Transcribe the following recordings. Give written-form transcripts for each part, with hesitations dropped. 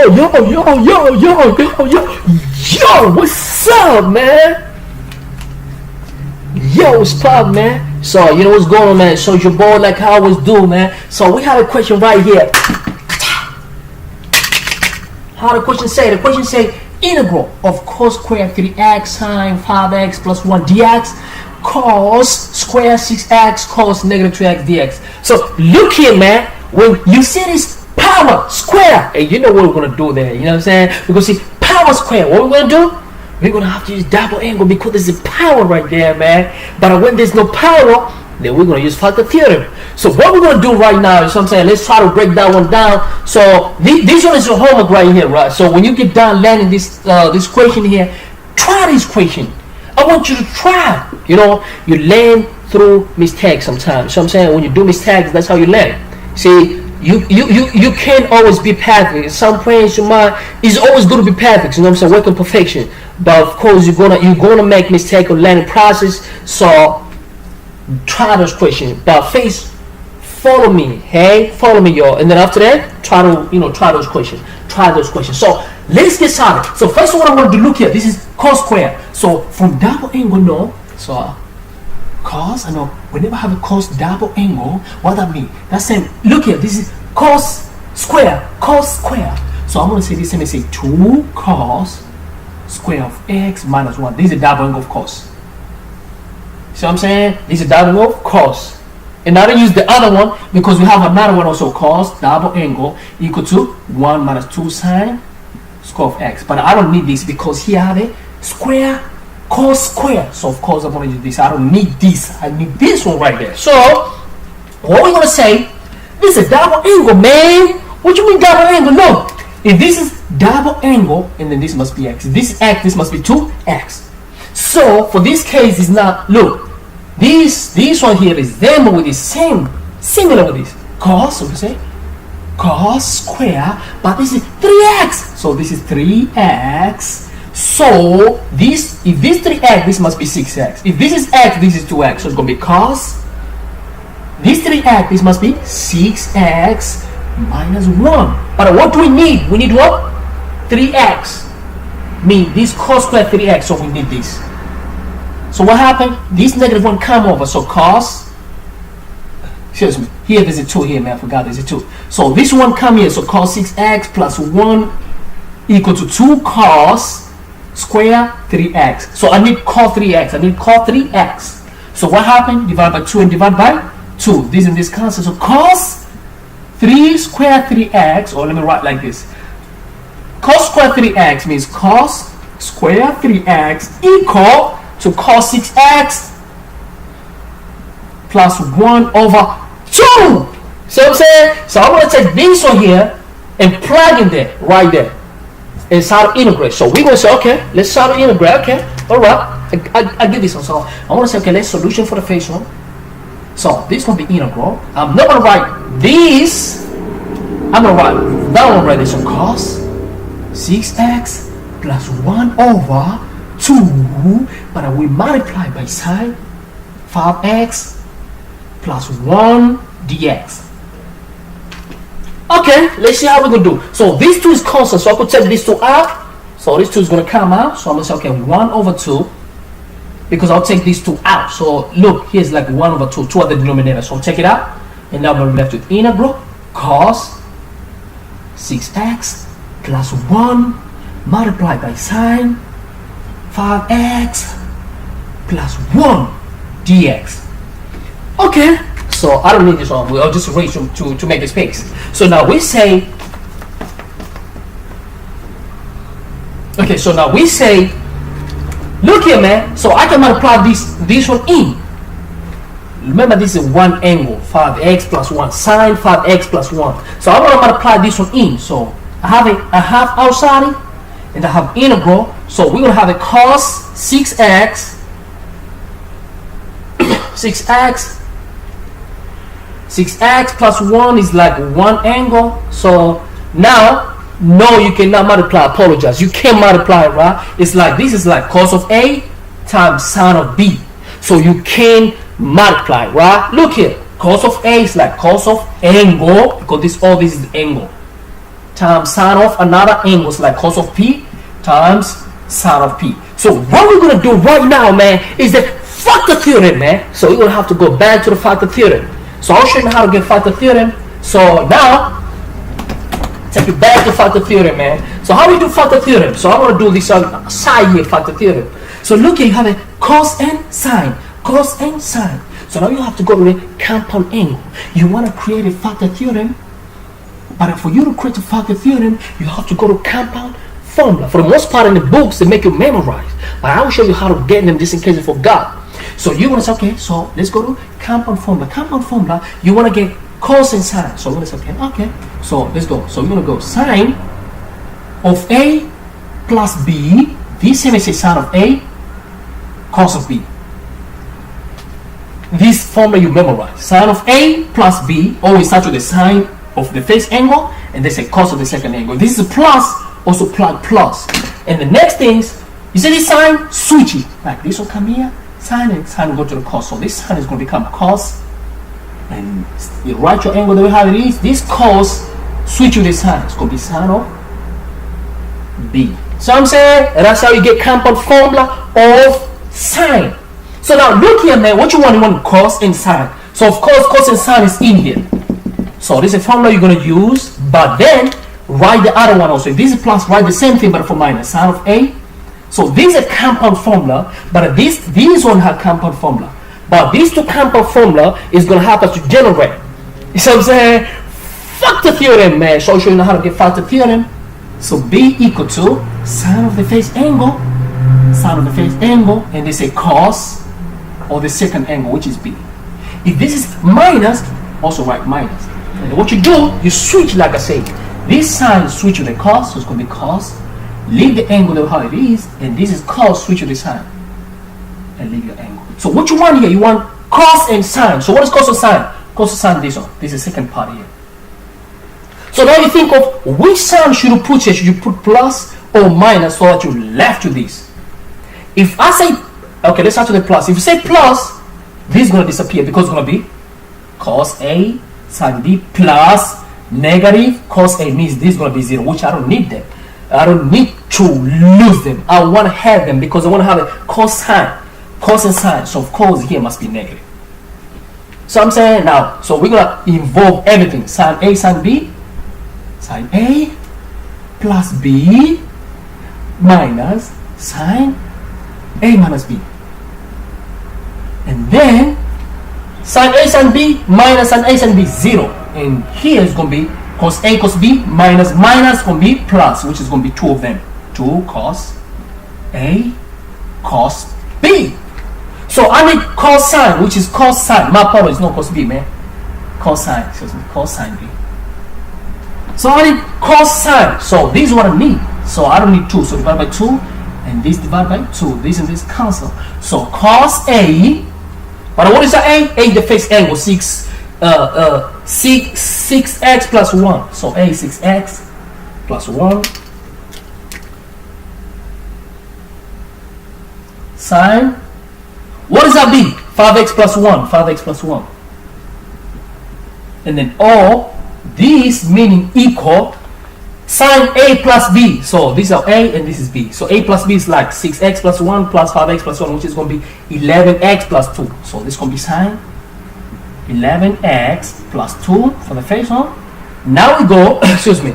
Yo, what's up, man? Yo, what's up, man? So, you know what's going on, man? So, your boy, like I always do, man. So, we have a question right here. How the question say? The question say, integral of cos squared 3x sine 5x plus 1 dx cos square 6x cos negative 3x dx. So, look here, man. When you see this power square, and you know what we're going to do there, you know what I'm saying? We're going to see power square. What we're going to do? We're going to have to use double angle because there's a power right there, man. But when there's no power, then we're going to use factor theorem. So what we're going to do right now is what I'm saying, let's try to break that one down. So this one is your homework right here, right? So when you get done learning this equation here, try this equation. I want you to try. You know, you learn through mistakes sometimes. So I'm saying when you do mistakes, that's how you learn. See, you can't always be perfect. In some points your mind is always going to be perfect. You know what I'm saying? Work on perfection. But of course you're gonna make mistake on learning process. So try those questions. But first, follow me. Hey, follow me, y'all. And then after that, try those questions. Try those questions. So let's get started. So first what I want to look here. This is cos square. So from double angle, no. So cos, I know whenever I have a cos double angle, what that mean? That's saying, look here, this is cos square, cos square. So I'm gonna say this, let me say 2 cos square of x minus 1. This is a double angle of cos. See what I'm saying? This is a double angle of cos. And I don't use the other one because we have another one also, cos double angle equal to 1 minus 2 sine square of x. But I don't need this because here I have a square cos square. So of course I'm going to use this. I don't need this. I need this one right there. So what we're going to say, this is a double angle, man. What you mean double angle? No. If this is double angle, and then this must be x. If this is x, this must be 2x. So for this case, it's not, look, this one here is them with the same, similar with this. Cos, so we say cos square, but this is 3x. So this is 3x. So this, if this 3x, this must be 6x. If this is x, this is 2x. So it's going to be cos. This 3x, this must be 6x minus 1. But what do we need? We need what? 3x. Mean this cos square 3x. So we need this. So what happened? This negative 1 come over. So cos. Excuse me. Here there's a 2 here, man. I forgot there's a 2. So this one come here. So cos 6x plus 1 equal to 2 cos square 3x. So I need cos 3x. I need cos 3x. So what happened? Divide by 2 and divide by 2. This and this cancel. So cos 3 square 3x, or let me write like this. Cos square 3x means cos square 3x equal to cos 6x plus 1 over 2. See what I'm saying? So I'm going to take this one here and plug in there, right there. And start to integrate. So we're going to say, okay, let's start to integrate. Okay, all right. I give this one. So I want to say, okay, let's solution for the first one. So this will be integral. I'm not going to write this. I'm going to write that one right there. So cos 6x plus 1 over 2. But we multiply by sine 5x plus 1 dx. Okay, let's see how we're going to do. So this 2 is constant, so I could take this 2 out. So this 2 is going to come out. So I'm going to say, okay, 1 over 2. Because I'll take these 2 out. So look, here's like 1 over 2. 2 at the denominator. So I'll take it out. And now we're left with integral cos 6x plus 1 multiplied by sine 5x plus 1 dx. Okay. So I don't need this one. I'll just erase to make the space. So now we say, okay, so now we say, look here, man. So I can multiply this one in. Remember, this is one angle, 5x plus 1, sine 5x plus 1. So I want to multiply this one in. So I have a half outside and I have integral. So we're going to have a cos 6x 6x plus 1 is like one angle. So now, no, you cannot multiply. Apologize. You can't multiply, right? It's like this is like cos of A times sine of B. So you can multiply, right? Look here. Cos of A is like cos of angle, because all this is the angle, times sine of another angle, like cos of p times sine of p. So what we're gonna do right now, man, is the factor theorem, man. So we're gonna have to go back to the factor theorem. So I'll show you how to get factor theorem. So now take you back to factor theorem, man. So how we do factor theorem? So I want to do this side here, factor theorem. So look here, you have a cos and sine, cos and sine. So now you have to go to the compound angle. You want to create a factor theorem, but for you to create a factor theorem, you have to go to compound formula. For the most part in the books, they make you memorize, but I will show you how to get them just in case you forgot. So you want to say, okay, so let's go to compound formula. Compound formula, you want to get cos and sine. So we're going to say, okay, so let's go. So we're going to go sine of A plus B. This same is a sine of A, cos of B. This formula you memorize. Sine of A plus B always starts with the sine of the first angle, and they say cos of the second angle. This is a plus, also plug plus. And the next things, you see this sign, switch it. Like this will come here, sine, and sine will go to the cos. So this sine is going to become cos, and you write your angle the way how it is. This cos, switch with the sine. It's going to be sine of B. So I'm saying, and that's how you get compound formula of sine. So now look here, man, what you want cos and sine. So of course cos and sine is in here. So this is a formula you're going to use, but then write the other one also. If this is plus, write the same thing but for minus, sine of A. So this is a compound formula, but these one have compound formula. But these two compound formula is going to help us to generate. You see what I'm saying? Factor theorem, man. So I'll show you how to get factor theorem. So B equal to sine of the first angle, sine of the first angle, and they say cos of the second angle, which is B. If this is minus, also write minus. And what you do, you switch like I said. This sine switch with the cos, so it's going to be cos. Leave the angle the how it is, and this is cos, switch with the sine. And leave your angle. So what you want here, you want cos and sine. So what is cos and sine? Cos and sine, this one. This is the second part here. So now you think of which sign should you put here? Should you put plus or minus so that you're left with this? If I say, okay, let's start with the plus. If you say plus, this is going to disappear because it's going to be cos A sine B plus negative cos A, means this is going to be 0, which I don't need them. I don't need to lose them. I want to have them because I want to have a cosine, cos and sine. So of course here must be negative. So I'm saying now, so we're going to involve everything. Sine A sine B, sine A plus B minus sine A minus B. And then sine A sine B minus sine A sine B, 0. And here is going to be cos A cos B minus minus going to be plus, which is going to be 2 of them. 2 cos A cos B. So I need cosine, which is cosine. My power is not cos B, man. Cosine, excuse me, cosine B. So I need cosine. So this is what I need. So I don't need 2. So divide by 2, and this divide by 2. This and this cancel. So cos A. But what is the A? A the first angle, 6x plus 1. So A 6x plus 1 sine. What is that B? 5x plus 1. 5x plus 1. And then all these meaning equal sine A plus B. So these are A and this is B. So A plus B is like 6x plus 1 plus 5x plus 1, which is going to be 11x plus 2. So this is going to be sine 11x plus 2 for the first one. Now we go, excuse me,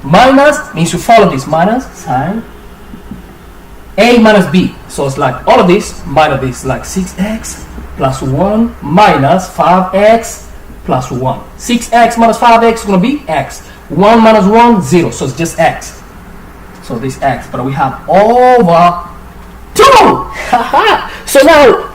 minus means you follow this, minus sine A minus B. So it's like all of this minus this, like 6x plus 1 minus 5x plus 1. 6x minus 5x is going to be x. 1 minus 1, 0. So it's just x. So this x. But we have over 2. So now,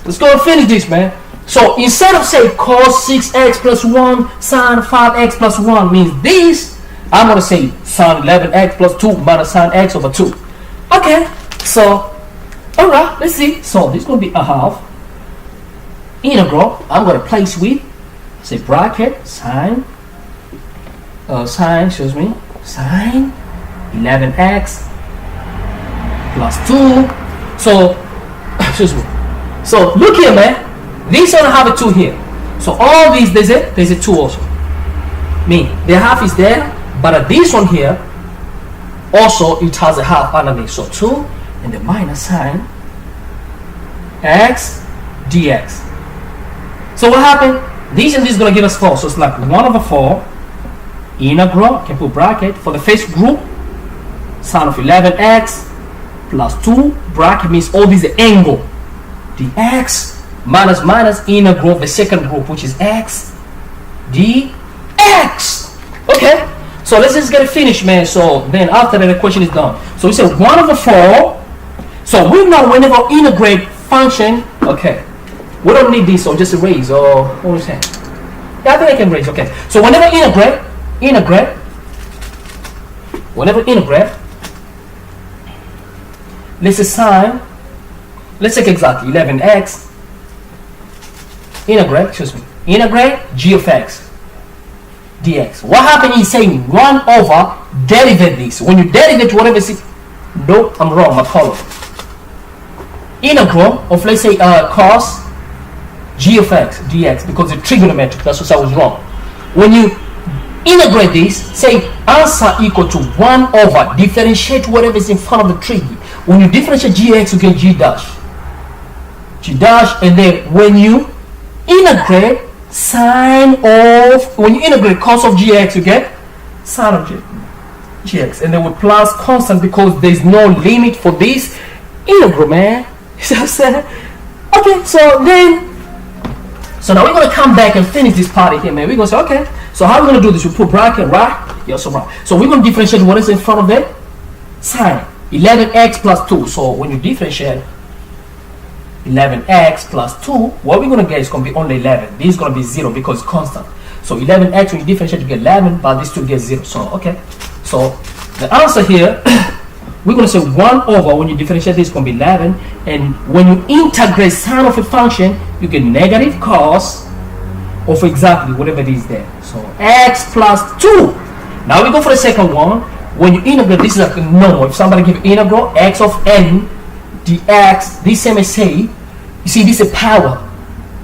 let's go and finish this, man. So instead of say cos 6x plus 1 sine 5x plus 1 means this, I'm going to say sine 11x plus 2 minus sine x over 2. Okay. So, alright, let's see. So this is going to be a half integral. I'm going to place with, say bracket, sine, excuse me, sine 11x plus 2. So, excuse me. So look here, man. This one have a 2 here. So all these, there's a 2 also. Mean the half is there, But this one here, also it has a half underneath. So 2 and the minus sign x dx. So what happened? This and this is going to give us 4. So it's like 1/4 integral, can put bracket, for the first group, sine of 11x plus 2, bracket means all these angle. Dx minus minus integral of the second group, which is x dx. Okay, so let's just get it finished, man. So then after that, the equation is done. So we say 1/4. So we know whenever integrate function, okay, we don't need this, or just erase, or what was that? Yeah, I think I can erase. Okay, so whenever integrate, let's assign, let's take exactly 11x, integrate g of x dx. What happened is saying 1/, derivate this. When you derivate whatever is, nope, I'm wrong, my color. Integral of, let's say, cos g of x dx, because it's trigonometric, that's what I was wrong. When you integrate this, say answer equal to 1/, differentiate whatever is in front of the tree. When you differentiate gx, you get g dash, and then when you integrate when you integrate cos of gx, you get sine of gx, and then we plus constant because there's no limit for this integral, man. You see what I'm saying? Okay, so now we're gonna come back and finish this part here, man. We're gonna say, okay, so how are we gonna do this? We put bracket, right? Yes, right. So we're gonna differentiate what is in front of it, sine 11x plus 2. So when you differentiate 11x plus 2, what we're going to get is going to be only 11. This is going to be 0 because it's constant. So 11x, when you differentiate, you get 11, but this 2 gets 0. So, okay. So the answer here, we're going to say 1/, when you differentiate this, is going to be 11. And when you integrate sine of a function, you get negative cos of exactly whatever it is there. So x plus 2. Now we go for the second one. When you integrate, this is like normal. If somebody give integral x of n dx, this same as say, you see, this is power.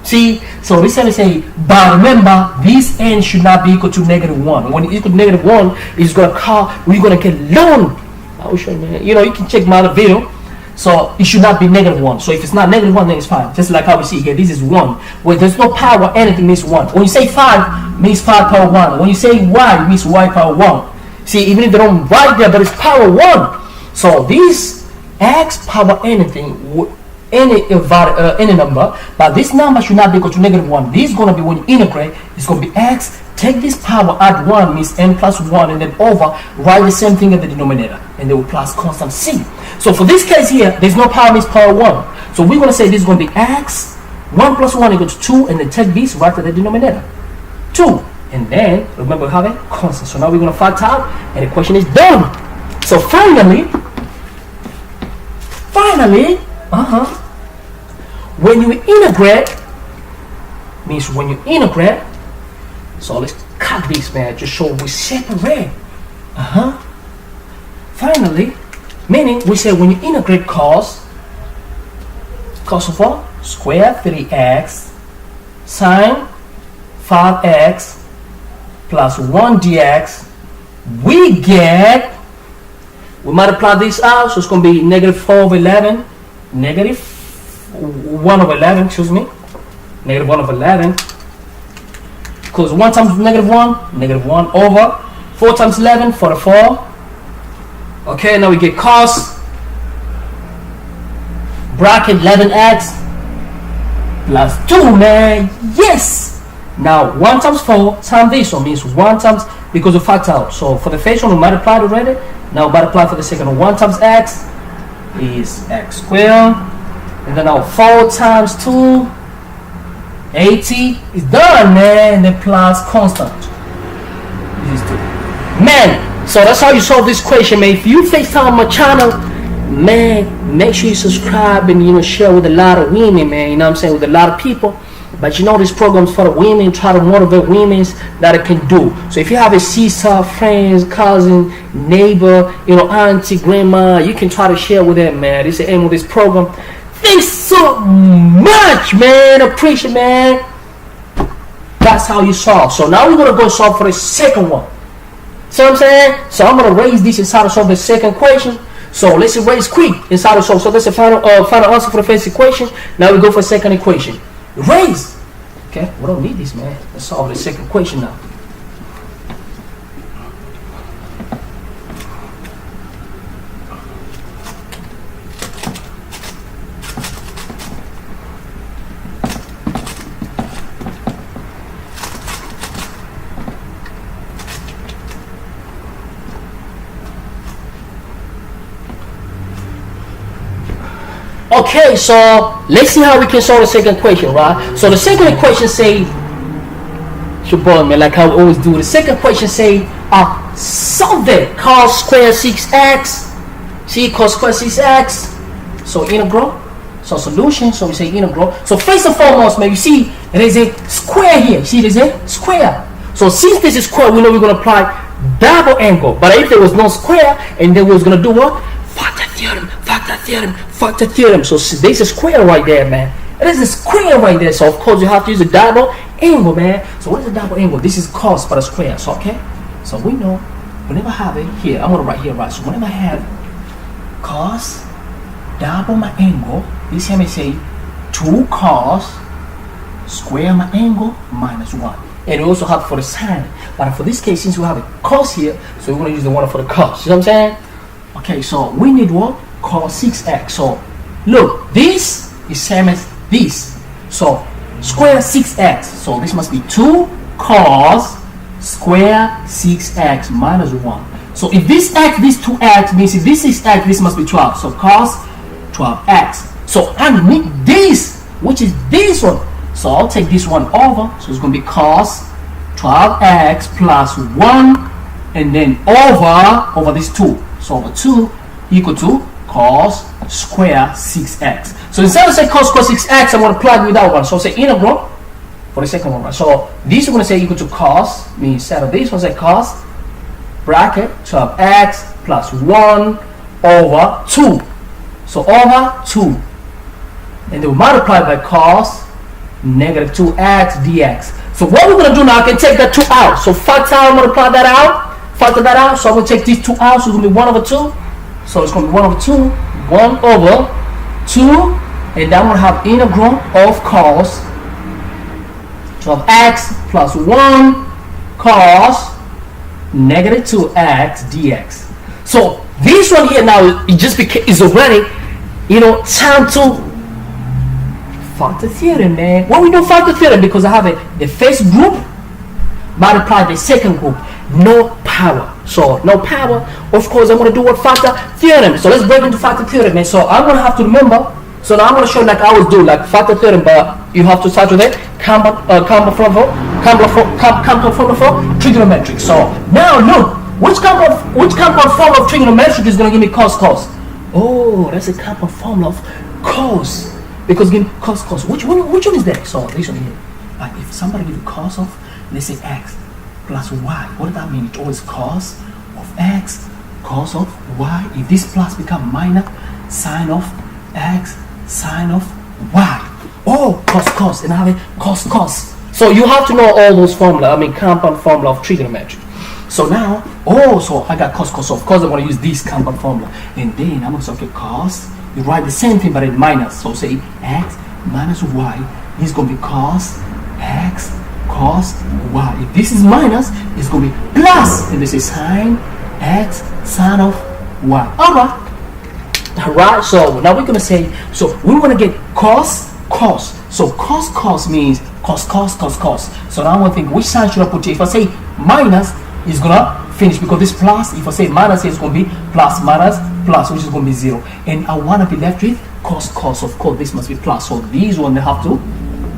See, so this same as say, but remember, this n should not be equal to -1. When it's equal to -1, it's gonna call, we're gonna get long. I will show you, man. You know, you can check my other video. So it should not be -1. So if it's not -1, then it's fine. Just like how we see here, this is 1. When there's no power, anything means 1. When you say 5, means 5 power 1. When you say y, it means y power 1. See, even if they don't write there, but it's power 1. So this x power anything, any number, but this number should not be equal to -1. This is going to be, when you integrate, it's going to be x, take this power, add 1, means n plus 1, and then over, write the same thing at the denominator, and then we plus constant c. So for this case here, there's no power, means power 1. So we're going to say this is going to be x, 1 plus 1 equals 2, and then take this, right at the denominator, 2. And then, remember, we have a constant. So now we're going to factor out, and the question is done. So finally, when you integrate, means when you integrate, so let's cut this, man, just so we separate. Finally, meaning we say when you integrate cos of what? Square 3x sine 5x plus 1 dx, we multiply this out, so it's going to be -4 over 11, -1 over 11, excuse me, -1 over 11, because 1 times -1, -1 over 4 times 11, 44. Okay, now we get cos bracket 11x plus 2, man. Yes. Now 1 times 4 times this one means 1 times, because we factor out. So for the first one we multiplied already. Now multiply for the second one. 1 times x is x squared, and then now 4 times 2, 80 is done, man. And then plus constant. This is 2, man. So that's how you solve this question, man. If you FaceTime my channel, man, make sure you subscribe and, you know, share with a lot of women, man. You know what I'm saying, with a lot of people. But you know, this program is for the women, try to motivate women that it can do. So if you have a sister, friends, cousin, neighbor, you know, auntie, grandma, you can try to share with them, man. This is the aim of this program. Thanks so much, man. Appreciate, man. That's how you solve. So now we're going to go solve for the second one. See what I'm saying? So I'm gonna raise this inside to solve the second equation. So let's erase quick inside to solve. So that's the final answer for the first equation. Now we go for second equation. Raise. Okay, we don't need this, man. Let's solve the second equation now. Okay, so let's see how we can solve the second equation, right? So the second equation say, your boy, man, like how we always do. The second equation say, solve it. Cos square 6x. See, cos square 6x. So integral. So solution. So we say integral. So first and foremost, man, you see there is a square here. See, there's a square. So since this is square, we know we're gonna apply double angle. But if there was no square, and then we was gonna do what? Factor theorem, factor theorem, factor theorem. So there's a square right there, man. There's a square right there. So of course you have to use a double angle, man. So what is a double angle? This is cos but a square. So okay. So we know whenever I have it here, I'm gonna write here, right? So whenever I have cos double my angle, this here may say 2 cos square my angle minus 1. And we also have for the sine. But for this case, since we have a cos here, so we're gonna use the one for the cos. You know what I'm saying? Okay, so we need what? Cos 6x. So look, this is same as this. So square 6x. So this must be 2 cos square 6x minus 1. So if this x, this 2x means if this is x, this must be 12. So cos 12x. So I need this, which is this one. So I'll take this one over. So it's going to be cos 12x plus 1 and then over this 2. So over 2 equal to cos square 6x. So instead of say cos square 6x, I'm going to plug with that one. So say integral for the second one, right? So this we're going to say equal to cos, means instead of this one say cos bracket 12x plus 1 over 2. So over 2. And then we multiply by cos negative 2x dx. So what we're going to do now, I can take that 2 out. So factor out, multiply that out. Factor that out, so I'm going to take these 2 out, so it's going to be 1 over 2. So it's going to be 1 over 2, 1 over 2, and then I'm going to have integral of cos 12x plus 1 cos negative 2x dx. So this one here now, it just is already, time to factor theorem, man. Well, we know factor theorem because I have the first group multiply the second group. No power. So no power, of course I'm going to do what? Factor theorem. So let's break into factor theorem, man. So I'm going to have to remember. So now I'm going to show like I always do, like factor theorem, but you have to start with it. Compound formula for trigonometric. So now look, which compound formula of trigonometric is going to give me cos. Oh, that's a compound formula of cos. Because give me cos. Which one is that? So this one here. Like if somebody give you cos of, let's say x plus y, what does that mean? It's always cos of x, cos of y. If this plus become minus, sine of x, sine of y. Oh, cos, and I have a cos. So you have to know all those formula. Compound formula of trigonometry. So now, so I got cos. So of course I'm going to use this compound formula, and then I'm going to say okay, cos. You write the same thing but in minus. So say x minus y is going to be cos x cos y. If this is minus, it's going to be plus. And this is sine x sine of y. Alright, so now we're going to say, so we want to get cos. So cos means cos. So now I want to think which sign should I put here. If I say minus, it's going to finish because this plus. If I say minus, it's going to be plus, which is going to be 0. And I want to be left with cos. Of course, this must be plus. So these one, they have to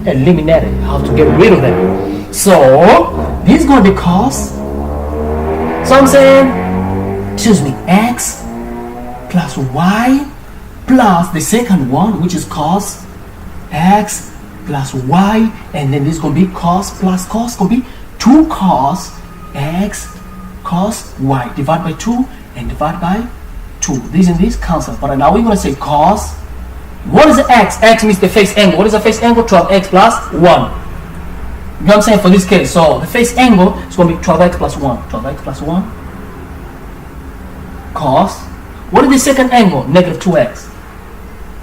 eliminate it. I have to get rid of them. So this is going to be cos. So I'm saying, excuse me, x plus y plus the second one, which is cos x plus y, and then this is going to be cos plus cos, going to be 2 cos x cos y divided by 2 and divided by 2. This and this cancel. But now we're going to say cos. What is the x? X means the face angle. What is the face angle? 12x plus 1. You know what I'm saying for this case? So the face angle is going to be 12x plus 1. 12x plus 1 cos. What is the second angle? Negative 2x.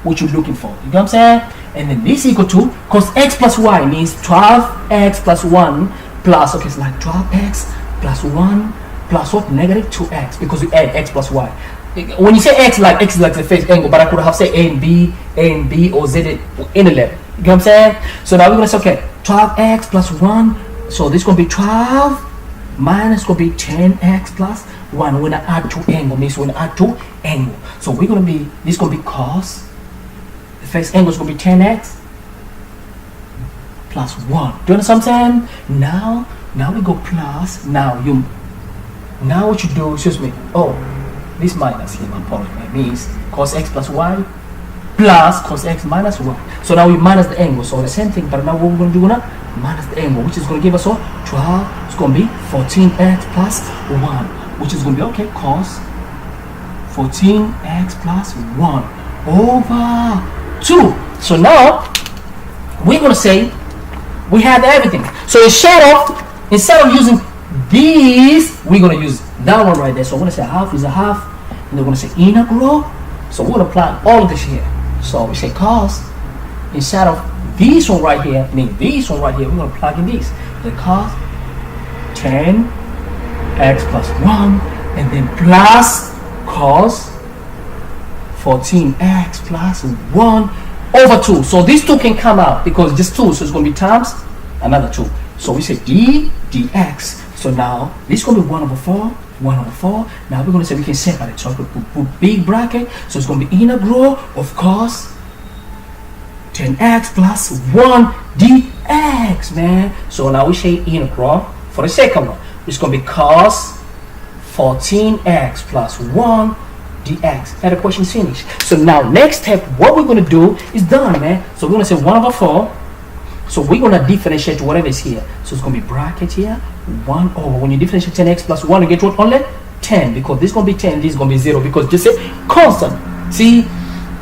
What you're looking for. You know what I'm saying? And then this equal to cos x plus y means 12x plus 1 plus, okay, it's like 12x plus 1 plus what? Negative 2x, because we add x plus y. When you say x is like the first angle, but I could have said a and b or z in the left. You know what I'm saying? So now we're gonna say, okay, 12x plus 1. So this is gonna be 12 minus gonna be 10x plus 1. We're gonna add two angle, means we're gonna add two angle. So we're gonna be, this is gonna be cos. The first angle is gonna be 10x plus 1. Do you understand what I'm saying? Now we go plus. Now what you do, excuse me. Oh, this minus here, my apologies, means cos x plus y plus cos x minus y. So now we minus the angle. So the same thing, but now what we're gonna do now? Minus the angle, which is gonna give us what? 12. It's gonna be 14x plus 1, which is gonna be, okay, cos 14x plus 1 over 2. So now we're gonna say we have everything. So instead of using these, we're gonna use that one right there. So we're gonna say half is a half, and we're gonna say integral. So we're gonna plug all of this here. So we say cos, instead of this one right here, meaning this one right here, we're gonna plug in this. The cos 10x plus 1, and then plus cos 14x plus 1 over 2. So these two can come out because just 2, so it's going to be times another 2. So we say d dx. So now this is going to be 1 over 4, 1 over 4. Now we're going to say we can separate. So we put big bracket. So it's going to be integral of cos 10x plus 1 dx, man. So now we say integral for the second one. It's going to be cos 14x plus 1 dx. And the question is finished. So now next step, what we're going to do is done, man. So we're going to say 1 over 4. So we're going to differentiate whatever is here. So it's going to be bracket here, 1 over. When you differentiate 10x plus 1, you get what? Only 10. Because this is going to be 10, this is going to be 0. Because just say constant. See?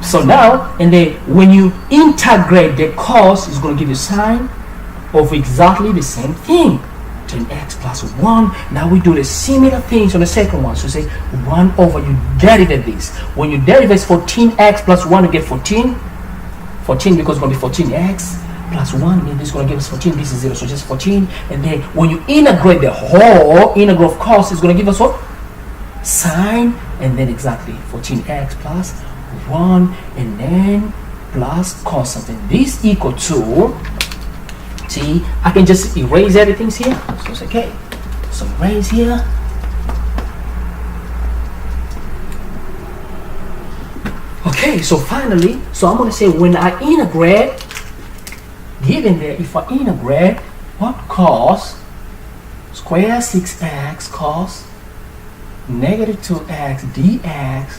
So now, and then when you integrate the cos, it's going to give you sine of exactly the same thing. 10x plus 1. Now we do the similar things on the second one. So say 1 over, you derivate this. When you derivate 14x plus 1, you get 14. 14 because it's going to be 14x plus 1. And this is going to give us 14. This is 0. So just 14. And then when you integrate the whole integral of cos, it's going to give us what? Sine. And then exactly 14x plus 1. And then plus cos something. This equal to, see, I can just erase everything here. So it's okay. So erase here. Okay, so finally, so I'm going to say when I integrate, given there, if I integrate, what? Cos square 6x cos negative 2x dx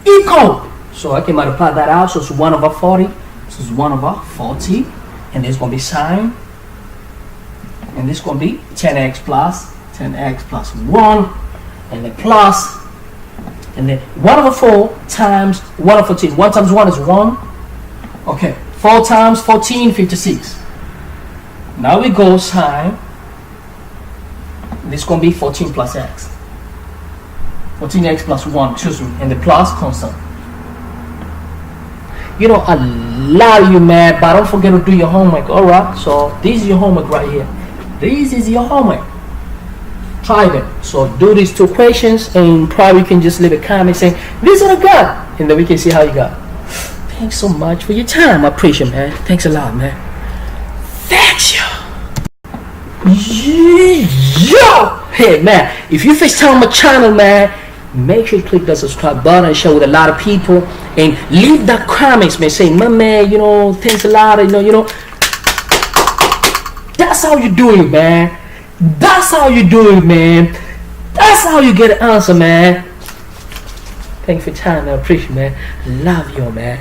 equal. So I can multiply that out. So it's 1 over 40. So it's 1 over 40. And there's going to be sine. And this is going to be 10x plus 1. And then plus. And then 1 over 4 times 1 over 14. 1 times 1 is 1. Okay. 4 times 14, 56. Now we go sine. This is going to be 14 plus x. 14x plus 1, excuse me. And the plus constant. You know, I love you, man, but don't forget to do your homework. Alright, so this is your homework right here. This is your homework. Try it. So do these two questions, and probably you can just leave a comment saying, this is what I got. And then we can see how you got. Thanks so much for your time. I appreciate it, man. Thanks a lot, man. Thanks, yo. Hey, man, if you first time on my channel, man, make sure you click that subscribe button and share with a lot of people, and leave that comments, man, saying, my man, you know, thanks a lot, you know, that's how you do it, man. That's how you do it, man. That's how you get an answer, man. Thank you for your time, man. I appreciate it, man. Love you, man.